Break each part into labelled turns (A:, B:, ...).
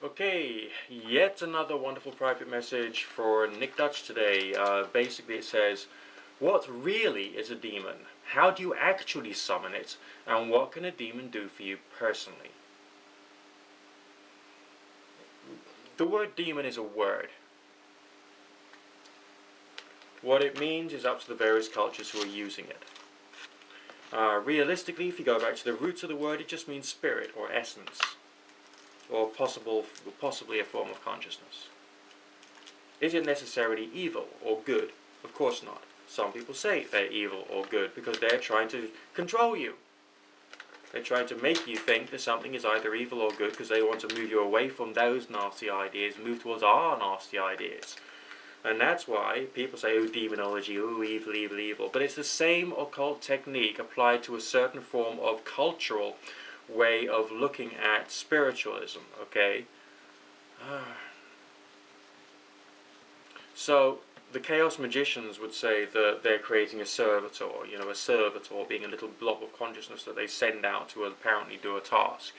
A: Okay, yet another wonderful private message for Nick Dutch today. Basically it says, what really is a demon? How do you actually summon it? And what can a demon do for you personally? The word demon is a word. What it means is up to the various cultures who are using it. Realistically, if you go back to the roots of the word, it just means spirit or essence, or possibly a form of consciousness. Is it necessarily evil or good? Of course not. Some people say they're evil or good because they're trying to control you. They're trying to make you think that something is either evil or good because they want to move you away from those nasty ideas and move towards our nasty ideas. And that's why people say, oh, demonology, oh, evil, evil, evil. But it's the same occult technique applied to a certain form of cultural way of looking at spiritualism, okay? So the chaos magicians would say that they're creating a servitor, a servitor being a little blob of consciousness that they send out to apparently do a task.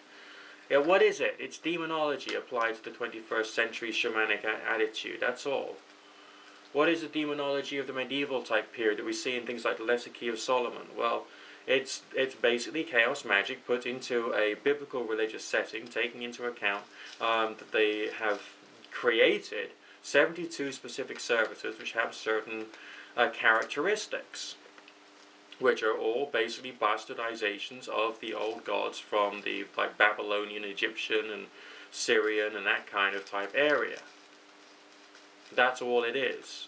A: Yeah, what is it? It's demonology applied to the 21st century shamanic attitude, that's all. What is the demonology of the medieval type period that we see in things like the Lesser Key of Solomon? Well, it's basically chaos magic put into a biblical religious setting, taking into account that they have created 72 specific servitors which have certain characteristics, which are all basically bastardizations of the old gods from the Babylonian, Egyptian, and Syrian, and that kind of type area. That's all it is.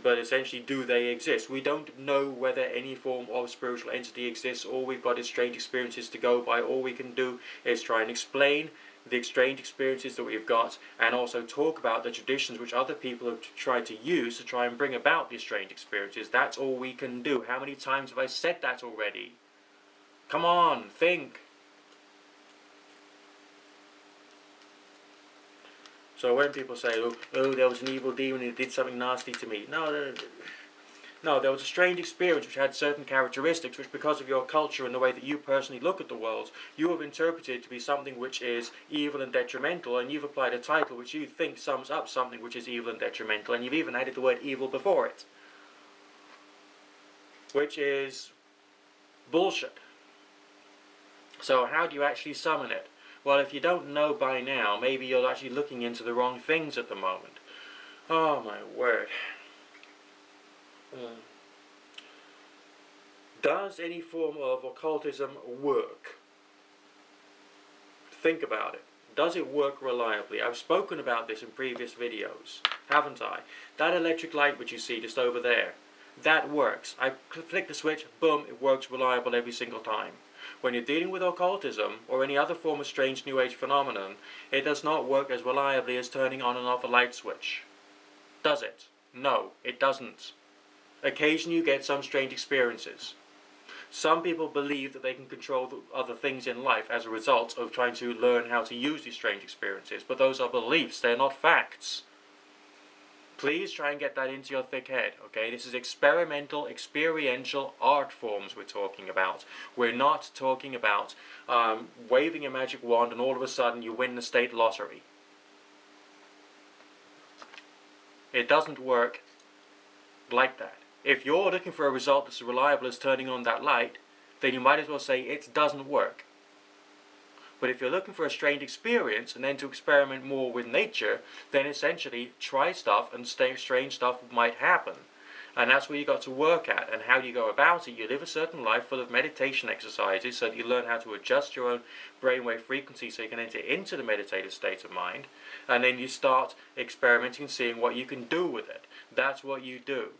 A: But essentially, do they exist? We don't know whether any form of spiritual entity exists. All we've got is strange experiences to go by. All we can do is try and explain the strange experiences that we've got, and also talk about the traditions which other people have tried to use to try and bring about these strange experiences. That's all we can do. How many times have I said that already? Come on, think. So when people say, oh, there was an evil demon who did something nasty to me. No, there was a strange experience which had certain characteristics which, because of your culture and the way that you personally look at the world, you have interpreted to be something which is evil and detrimental, and you've applied a title which you think sums up something which is evil and detrimental, and you've even added the word evil before it. Which is bullshit. So how do you actually summon it? Well, if you don't know by now, maybe you're actually looking into the wrong things at the moment. Oh my word. Does any form of occultism work? Think about it. Does it work reliably? I've spoken about this in previous videos, haven't I? That electric light which you see just over there, that works. I flick the switch, boom, it works reliable every single time. When you're dealing with occultism, or any other form of strange New Age phenomenon, it does not work as reliably as turning on and off a light switch. Does it? No, it doesn't. Occasionally you get some strange experiences. Some people believe that they can control other things in life as a result of trying to learn how to use these strange experiences, but those are beliefs, they're not facts. Please try and get that into your thick head, okay? This is experimental, experiential art forms we're talking about. We're not talking about waving a magic wand and all of a sudden you win the state lottery. It doesn't work like that. If you're looking for a result that's as reliable as turning on that light, then you might as well say it doesn't work. But if you're looking for a strange experience and then to experiment more with nature, then essentially try stuff and strange stuff might happen. And that's where you got to work at. And how do you go about it? You live a certain life full of meditation exercises so that you learn how to adjust your own brainwave frequency so you can enter into the meditative state of mind. And then you start experimenting and seeing what you can do with it. That's what you do.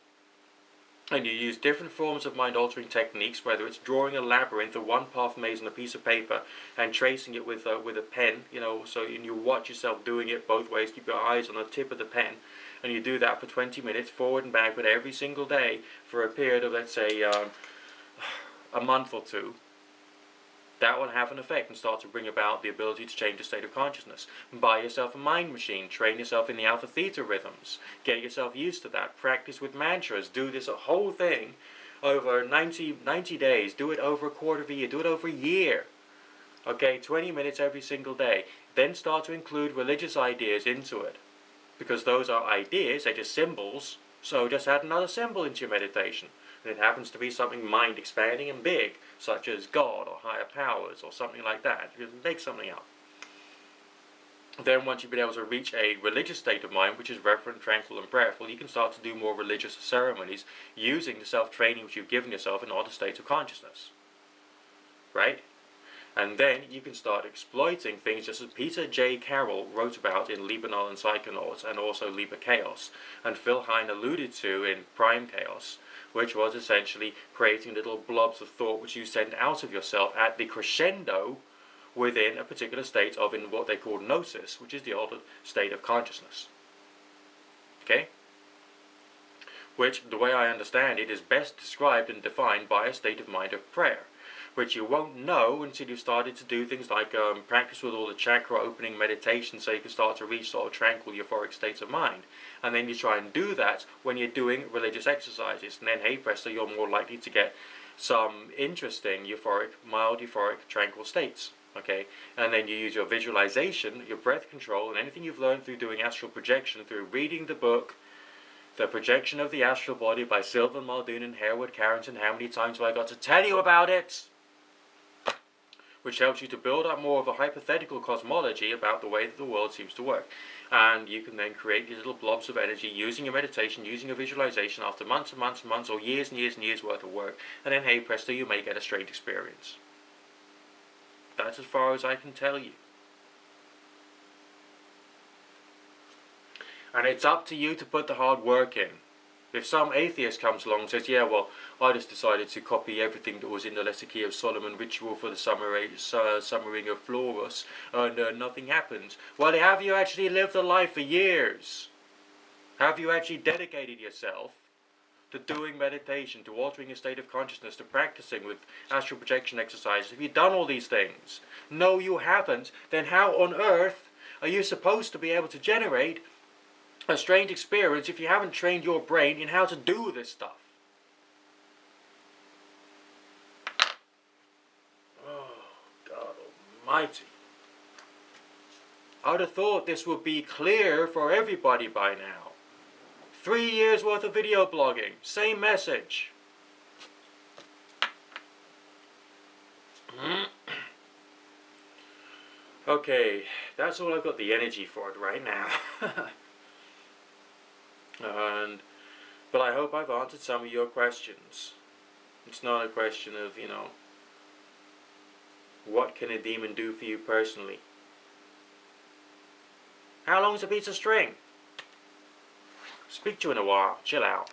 A: And you use different forms of mind-altering techniques, whether it's drawing a labyrinth, a one-path maze on a piece of paper, and tracing it with a pen, so you watch yourself doing it both ways, keep your eyes on the tip of the pen, and you do that for 20 minutes, forward and backward, every single day, for a period of, let's say, a month or two. That will have an effect and start to bring about the ability to change the state of consciousness. Buy yourself a mind machine, train yourself in the alpha theta rhythms, get yourself used to that, practice with mantras, do this whole thing over 90 days, do it over a quarter of a year, do it over a year. Okay, 20 minutes every single day. Then start to include religious ideas into it. Because those are ideas, they're just symbols. So just add another symbol into your meditation. And it happens to be something mind expanding and big, such as God or higher powers or something like that. You can make something up. Then once you've been able to reach a religious state of mind, which is reverent, tranquil and prayerful, you can start to do more religious ceremonies using the self-training which you've given yourself in other states of consciousness. Right? And then you can start exploiting things just as Peter J. Carroll wrote about in Liber and Psychonauts and also Liber Chaos, and Phil Hine alluded to in Prime Chaos, which was essentially creating little blobs of thought which you send out of yourself at the crescendo within a particular state of in what they call gnosis, which is the altered state of consciousness. Okay? Which, the way I understand it, is best described and defined by a state of mind of prayer, which you won't know until you've started to do things like practice with all the chakra opening meditation so you can start to reach sort of tranquil euphoric states of mind. And then you try and do that when you're doing religious exercises, and then hey presto, you're more likely to get some interesting euphoric, mild euphoric, tranquil states. Okay, and then you use your visualization, your breath control, and anything you've learned through doing astral projection, through reading the book, The Projection of the Astral Body by Sylvan Muldoon and Harewood Carrington. How many times have I got to tell you about it? Which helps you to build up more of a hypothetical cosmology about the way that the world seems to work. And you can then create these little blobs of energy using your meditation, using your visualization after months and months and months, or years and years and years worth of work. And then, hey presto, you may get a strange experience. That's as far as I can tell you. And it's up to you to put the hard work in. If some atheist comes along and says, yeah, well, I just decided to copy everything that was in the Lesser Key of Solomon ritual for the summering of Florus, and nothing happened. Well, have you actually lived a life for years? Have you actually dedicated yourself to doing meditation, to altering your state of consciousness, to practicing with astral projection exercises? Have you done all these things? No, you haven't. Then how on earth are you supposed to be able to generate a strange experience if you haven't trained your brain in how to do this stuff? Oh, God almighty. I would have thought this would be clear for everybody by now. 3 years worth of video blogging, same message. Okay, that's all I've got the energy for it right now. But I hope I've answered some of your questions. It's not a question of, what can a demon do for you personally? How long's a piece of string? Speak to you in a while. Chill out.